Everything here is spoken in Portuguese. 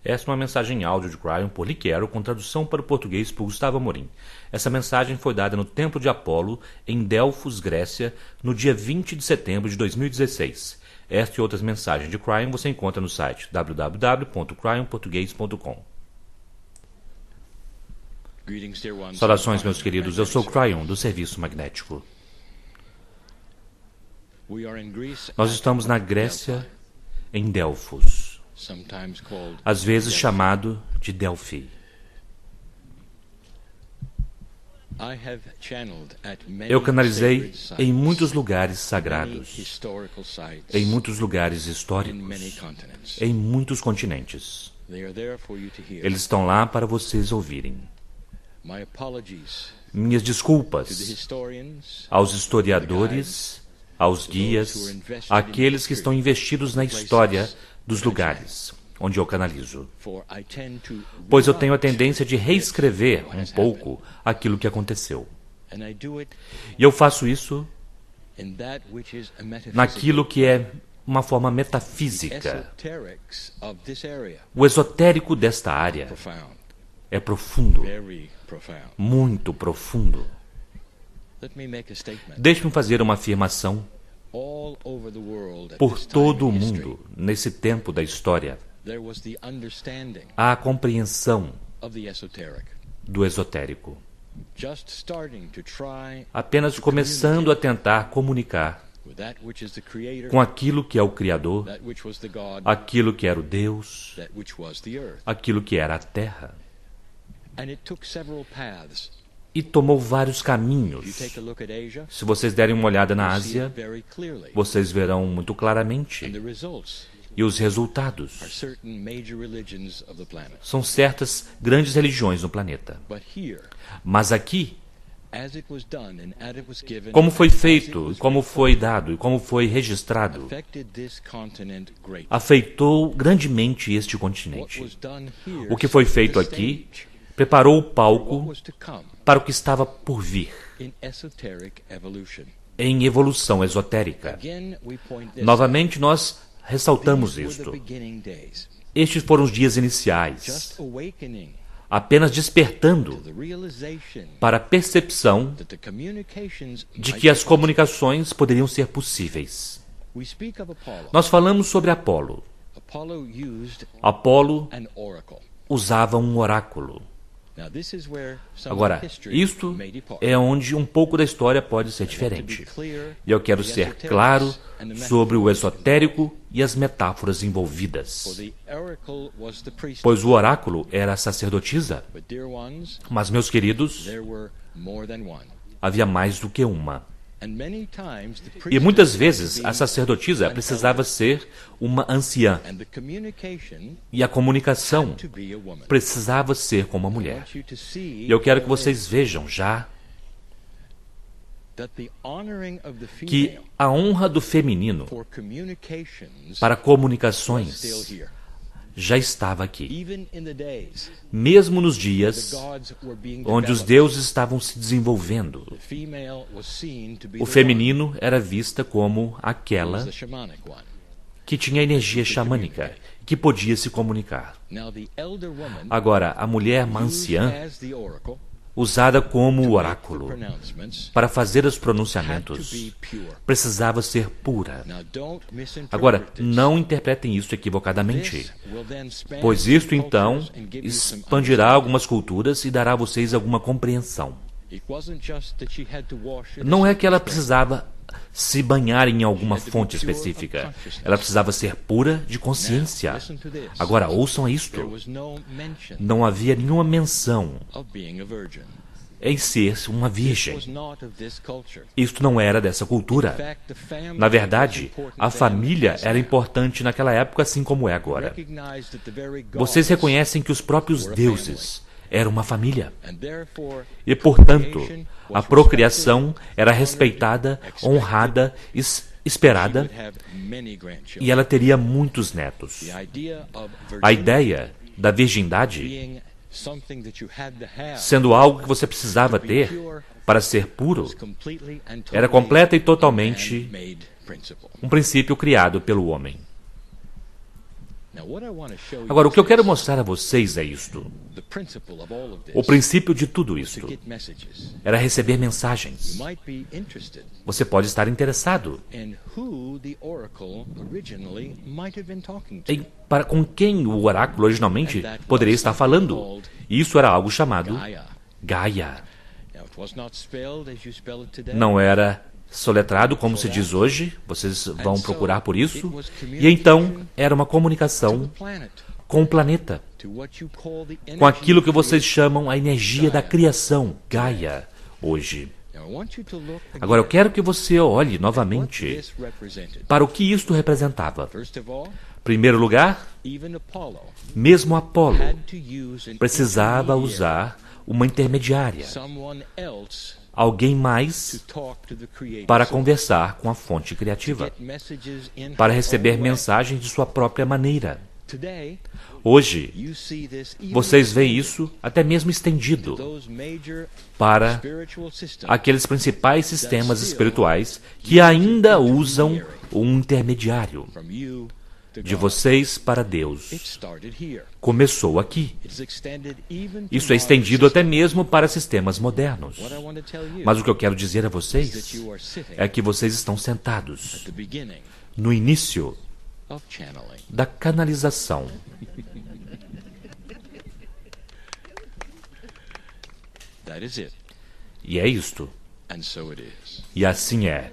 Esta é uma mensagem em áudio de Cryon por Lee Carroll, com tradução para o português por Gustavo Amorim. Essa mensagem foi dada no Templo de Apolo, em Delfos, Grécia, no dia 20 de setembro de 2016. Esta e outras mensagens de Cryon você encontra no site www.cryonportugues.com. Saudações, meus queridos. Eu sou Cryon, do Serviço Magnético. Nós estamos na Grécia, em Delfos, às vezes chamado de Delphi. Eu canalizei em muitos lugares sagrados, em muitos lugares históricos, em muitos continentes. Eles estão lá para vocês ouvirem. Minhas desculpas aos historiadores, aos guias, àqueles que estão investidos na história dos lugares onde eu canalizo. Pois eu tenho a tendência de reescrever um pouco aquilo que aconteceu. E eu faço isso naquilo que é uma forma metafísica. O esotérico desta área é profundo, muito profundo. Deixe-me fazer uma afirmação. Por todo o mundo, nesse tempo da história, há a compreensão do esotérico. Apenas começando a tentar comunicar com aquilo que é o Criador, aquilo que era o Deus, aquilo que era a Terra. E tomou vários caminhos. Se vocês derem uma olhada na Ásia, vocês verão muito claramente. E os resultados são certas grandes religiões no planeta. Mas aqui, como foi feito, como foi dado e como foi registrado, afetou grandemente este continente. O que foi feito aqui preparou o palco para o que estava por vir em evolução esotérica. Novamente, nós ressaltamos isto. Estes foram os dias iniciais, apenas despertando para a percepção de que as comunicações poderiam ser possíveis. Nós falamos sobre Apolo. Apolo usava um oráculo. Agora, isto é onde um pouco da história pode ser diferente. E eu quero ser claro sobre o esotérico e as metáforas envolvidas. Pois o oráculo era a sacerdotisa. Mas, meus queridos, havia mais do que uma. E muitas vezes a sacerdotisa precisava ser uma anciã. E a comunicação precisava ser com uma mulher. E eu quero que vocês vejam já que a honra do feminino para comunicações já estava aqui. Mesmo nos dias onde os deuses estavam se desenvolvendo, o feminino era vista como aquela que tinha energia xamânica, que podia se comunicar. Agora, a mulher anciã, usada como oráculo para fazer os pronunciamentos, precisava ser pura. Agora, não interpretem isso equivocadamente, pois isto então expandirá algumas culturas e dará a vocês alguma compreensão. Não é que ela precisava se banhar em alguma fonte específica. Ela precisava ser pura de consciência. Agora, ouçam isto. Não havia nenhuma menção em ser uma virgem. Isto não era dessa cultura. Na verdade, a família era importante naquela época, assim como é agora. Vocês reconhecem que os próprios deuses eram uma família. E, portanto, a procriação era respeitada, honrada, esperada, e ela teria muitos netos. A ideia da virgindade sendo algo que você precisava ter para ser puro, era completa e totalmente um princípio criado pelo homem. Agora, o que eu quero mostrar a vocês é isto. O princípio de tudo isto era receber mensagens. Você pode estar interessado com quem o oráculo originalmente poderia estar falando. E isso era algo chamado Gaia. Não era soletrado como se diz hoje, vocês vão procurar por isso. E então era uma comunicação com o planeta, com aquilo que vocês chamam a energia da criação, Gaia, hoje. Agora eu quero que você olhe novamente para o que isto representava. Em primeiro lugar, mesmo Apolo precisava usar uma intermediária, alguém mais para conversar com a fonte criativa, para receber mensagens de sua própria maneira. Hoje, vocês veem isso até mesmo estendido para aqueles principais sistemas espirituais que ainda usam um intermediário. De vocês para Deus. Começou aqui. Isso é estendido até mesmo para sistemas modernos. Mas o que eu quero dizer a vocês é que vocês estão sentados no início da canalização. E é isto. E assim é.